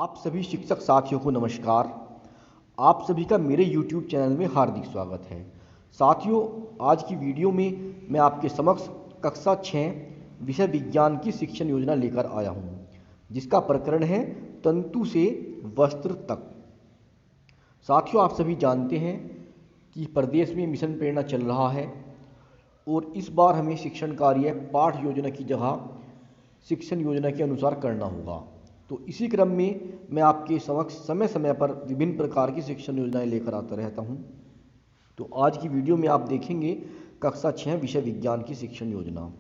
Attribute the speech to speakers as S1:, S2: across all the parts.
S1: आप सभी शिक्षक साथियों को नमस्कार। आप सभी का मेरे YouTube चैनल में हार्दिक स्वागत है। साथियों, आज की वीडियो में मैं आपके समक्ष कक्षा 6 विषय विज्ञान की शिक्षण योजना लेकर आया हूँ, जिसका प्रकरण है तंतु से वस्त्र तक। साथियों, आप सभी जानते हैं कि प्रदेश में मिशन प्रेरणा चल रहा है और इस बार हमें शिक्षण कार्य पाठ योजना की जगह शिक्षण योजना के अनुसार करना होगा। तो इसी क्रम में मैं आपके समक्ष समय समय पर विभिन्न प्रकार की शिक्षण योजनाएं लेकर आता रहता हूं। तो आज की वीडियो में आप देखेंगे कक्षा 6 विषय विज्ञान की शिक्षण योजना।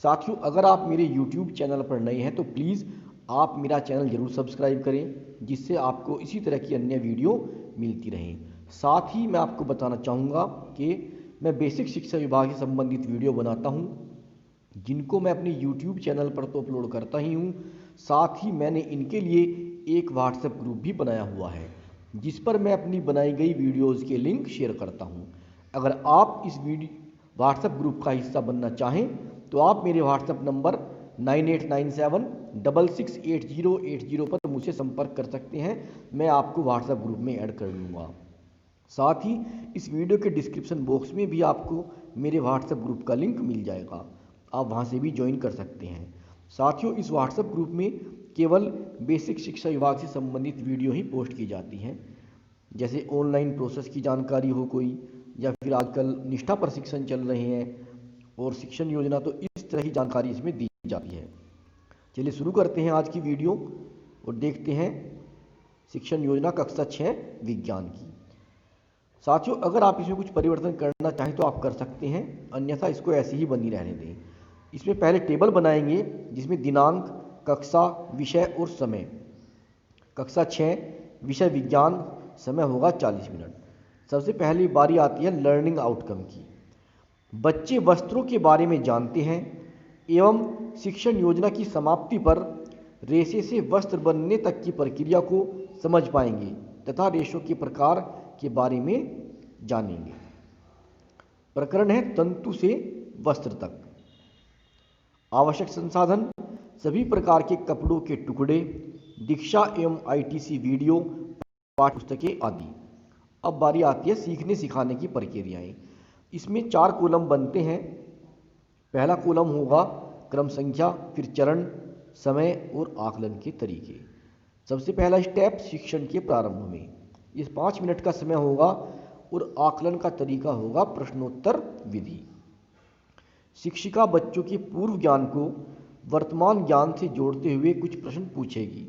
S1: साथियों, अगर आप मेरे YouTube चैनल पर नए हैं तो प्लीज़ आप मेरा चैनल जरूर सब्सक्राइब करें, जिससे आपको इसी तरह की अन्य वीडियो मिलती रहें। साथ ही मैं आपको बताना चाहूँगा कि मैं बेसिक शिक्षा विभाग से संबंधित वीडियो बनाता हूँ, जिनको मैं अपने YouTube चैनल पर तो अपलोड करता ही हूँ, साथ ही मैंने इनके लिए एक व्हाट्सएप ग्रुप भी बनाया हुआ है, जिस पर मैं अपनी बनाई गई वीडियोज़ के लिंक शेयर करता हूँ। अगर आप इस व्हाट्सएप ग्रुप का हिस्सा बनना चाहें तो आप मेरे व्हाट्सएप नंबर 9897668080 पर मुझसे संपर्क कर सकते हैं। मैं आपको व्हाट्सएप ग्रुप में ऐड कर लूँगा। साथ ही इस वीडियो के डिस्क्रिप्शन बॉक्स में भी आपको मेरे व्हाट्सएप ग्रुप का लिंक मिल जाएगा, आप वहां से भी ज्वाइन कर सकते हैं। साथियों, इस व्हाट्सएप ग्रुप में केवल बेसिक शिक्षा विभाग से संबंधित वीडियो ही पोस्ट की जाती हैं, जैसे ऑनलाइन प्रोसेस की जानकारी हो कोई, या फिर आजकल निष्ठा प्रशिक्षण चल रहे हैं और शिक्षण योजना, तो इस तरह की जानकारी इसमें दी जाती है। चलिए शुरू करते हैं आज की वीडियो और देखते हैं शिक्षण योजना कक्षा 6 विज्ञान की। साथियों, अगर आप इसमें कुछ परिवर्तन करना चाहें तो आप कर सकते हैं, अन्यथा इसको ऐसे ही बनी रहने दें। इसमें पहले टेबल बनाएंगे जिसमें दिनांक, कक्षा, विषय और समय। कक्षा 6 विषय विज्ञान, समय होगा 40 मिनट। सबसे पहली बारी आती है लर्निंग आउटकम की। बच्चे वस्त्रों के बारे में जानते हैं एवं शिक्षण योजना की समाप्ति पर रेशे से वस्त्र बनने तक की प्रक्रिया को समझ पाएंगे तथा रेशों के प्रकार के बारे में जानेंगे। प्रकरण है तंतु से वस्त्र तक। आवश्यक संसाधन: सभी प्रकार के कपड़ों के टुकड़े, दीक्षा एवं ITC वीडियो, पाठ्य पुस्तकें आदि। अब बारी आती है सीखने सिखाने की प्रक्रियाएं। इसमें 4 कॉलम बनते हैं। पहला कॉलम होगा क्रम संख्या, फिर चरण, समय और आकलन के तरीके। सबसे पहला स्टेप शिक्षण के प्रारंभ में, इस 5 मिनट का समय होगा और आकलन का तरीका होगा प्रश्नोत्तर विधि। शिक्षिका बच्चों के पूर्व ज्ञान को वर्तमान ज्ञान से जोड़ते हुए कुछ प्रश्न पूछेगी,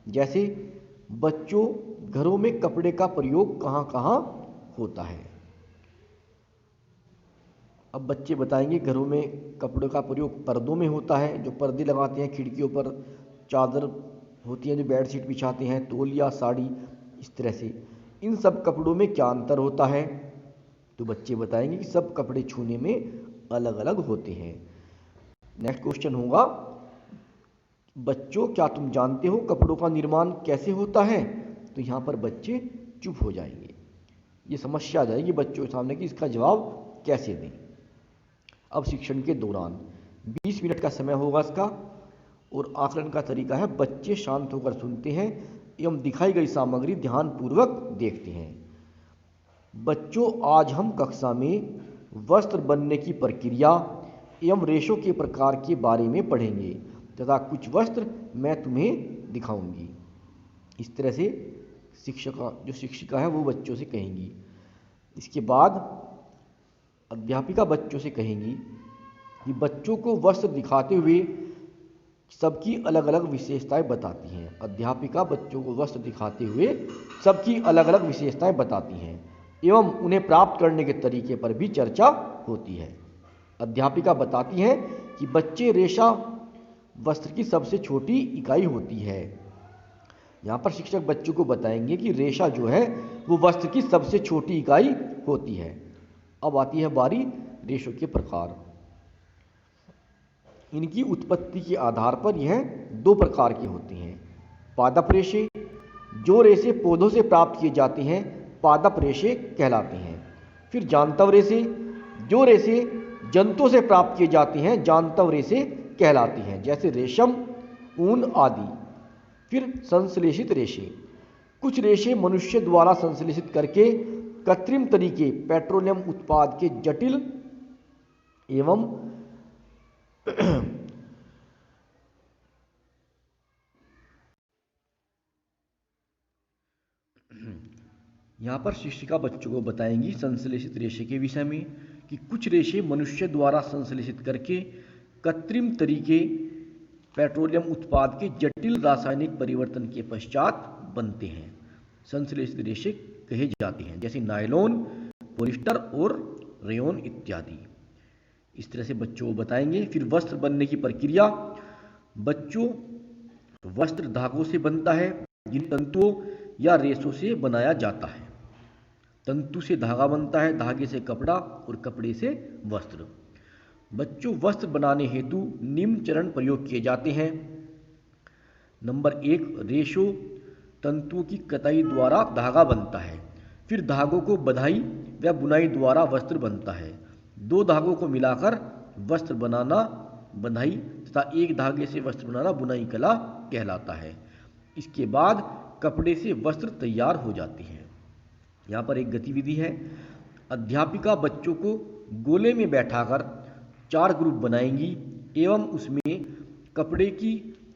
S1: जैसे बच्चों, घरों में कपड़े का प्रयोग कहाँ कहाँ होता है। अब बच्चे बताएंगे घरों में कपड़ों का प्रयोग पर्दों में होता है, जो पर्दे लगाते हैं खिड़कियों पर, चादर होती है जो बेडशीट बिछाते हैं, तौलिया, साड़ी, इस तरह से। इन सब कपड़ों में क्या अंतर होता है? तो बच्चे बताएंगे कि सब कपड़े छूने में अलग अलग होते हैं। नेक्स्ट क्वेश्चन होगा, बच्चों क्या तुम जानते हो कपड़ों का निर्माण कैसे होता है? तो यहाँ पर बच्चे चुप हो जाएंगे, ये समस्या आ जाएगी बच्चों के सामने कि इसका जवाब कैसे दें। अब शिक्षण के दौरान 20 मिनट का समय होगा इसका और आकलन का तरीका है बच्चे शांत होकर सुनते हैं एवं दिखाई गई सामग्री ध्यानपूर्वक देखते हैं। बच्चों, आज हम कक्षा में वस्त्र बनने की प्रक्रिया एवं रेशों के प्रकार के बारे में पढ़ेंगे तथा कुछ वस्त्र मैं तुम्हें दिखाऊंगी। इस तरह से शिक्षिका है वो बच्चों से कहेंगी। इसके बाद अध्यापिका बच्चों से कहेंगी कि बच्चों को वस्त्र दिखाते हुए सबकी अलग अलग विशेषताएं बताती हैं। अध्यापिका बच्चों को वस्त्र दिखाते हुए सबकी अलग अलग विशेषताएं बताती हैं एवं उन्हें प्राप्त करने के तरीके पर भी चर्चा होती है। अध्यापिका बताती हैं कि बच्चे, रेशा वस्त्र की सबसे छोटी इकाई होती है। यहाँ पर शिक्षक बच्चों को बताएंगे कि रेशा जो है वो वस्त्र की सबसे छोटी इकाई होती है। अब आती है बारी रेशों के प्रकार। इनकी उत्पत्ति के आधार पर यह 2 प्रकार के होते हैं। पादप रेशे, जो रेशे पौधों से प्राप्त किए जाते हैं पादप रेशे कहलाते हैं। फिर जांतव रेशे, जो रेशे जंतुओं से प्राप्त किए जाते हैं जांतव रेशे कहलाते हैं, जैसे रेशम, ऊन आदि। फिर संश्लेषित रेशे, कुछ रेशे मनुष्य द्वारा संश्लेषित करके कृत्रिम तरीके पेट्रोलियम उत्पाद के जटिल एवं यहाँ पर शिक्षिका बच्चों को बताएंगी संश्लेषित रेशे के विषय में कि कुछ रेशे मनुष्य द्वारा संश्लेषित करके कृत्रिम तरीके पेट्रोलियम उत्पाद के जटिल रासायनिक परिवर्तन के पश्चात बनते हैं। संश्लेषित रेशे कहे जाते हैं, जैसे नायलॉन, पॉलिस्टर और रेयॉन इत्यादि। इस तरह से बच्चों को बताएंगे। फिर वस्त्र बनने की प्रक्रिया, बच्चों वस्त्र धागों से बनता है जिन तंतुओं या रेशों से बनाया जाता है। तंतु से धागा बनता है, धागे से कपड़ा और कपड़े से वस्त्र। बच्चों वस्त्र बनाने हेतु निम्न चरण प्रयोग किए जाते हैं। नंबर 1, रेशो तंतुओं की कताई द्वारा धागा बनता है। फिर धागों को बधाई व बुनाई द्वारा वस्त्र बनता है। दो धागों को मिलाकर वस्त्र बनाना बंधाई तथा एक धागे से वस्त्र बनाना बुनाई कला कहलाता है। इसके बाद कपड़े से वस्त्र तैयार हो जाते हैं। यहाँ पर एक गतिविधि है, अध्यापिका बच्चों को गोले में बैठाकर 4 ग्रुप बनाएंगी एवं उसमें कपड़े की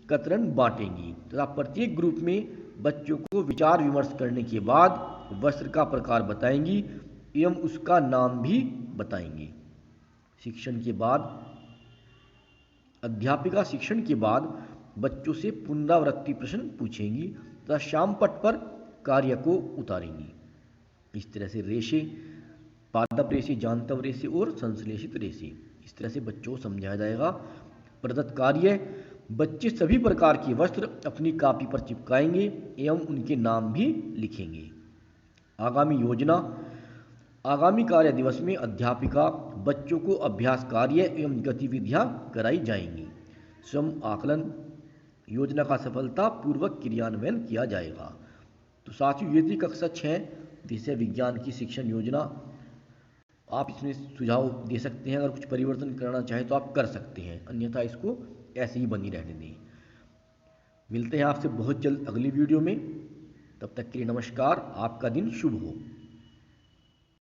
S1: कतरन बांटेंगी तथा प्रत्येक ग्रुप में बच्चों को विचार विमर्श करने के बाद वस्त्र का प्रकार बताएंगी एवं उसका नाम भी बताएंगी। शिक्षण के बाद अध्यापिका शिक्षण के बाद बच्चों से पुनरावृत्ति प्रश्न पूछेंगी तथा शाम पट पर कार्य को उतारेंगी। इस तरह से रेशे, पादप रेशे, जांतव रेशे और संश्लेषित रेशे, इस तरह से बच्चों को समझाया जाएगा। प्रदत्त कार्य, बच्चे सभी प्रकार के वस्त्र अपनी कॉपी पर चिपकाएंगे एवं उनके नाम भी लिखेंगे। आगामी योजना, आगामी कार्य दिवस में अध्यापिका बच्चों को अभ्यास कार्य एवं गतिविधियां कराई जाएंगी। स्वयं आकलन, योजना का सफलतापूर्वक क्रियान्वयन किया जाएगा। तो साथियों, ये थी कक्षा 6 विषय विज्ञान की शिक्षण योजना। आप इसमें सुझाव दे सकते हैं, अगर कुछ परिवर्तन करना चाहें तो आप कर सकते हैं, अन्यथा इसको ऐसे ही बनी रहने दें। मिलते हैं आपसे बहुत जल्द अगली वीडियो में, तब तक के लिए नमस्कार। आपका दिन शुभ हो।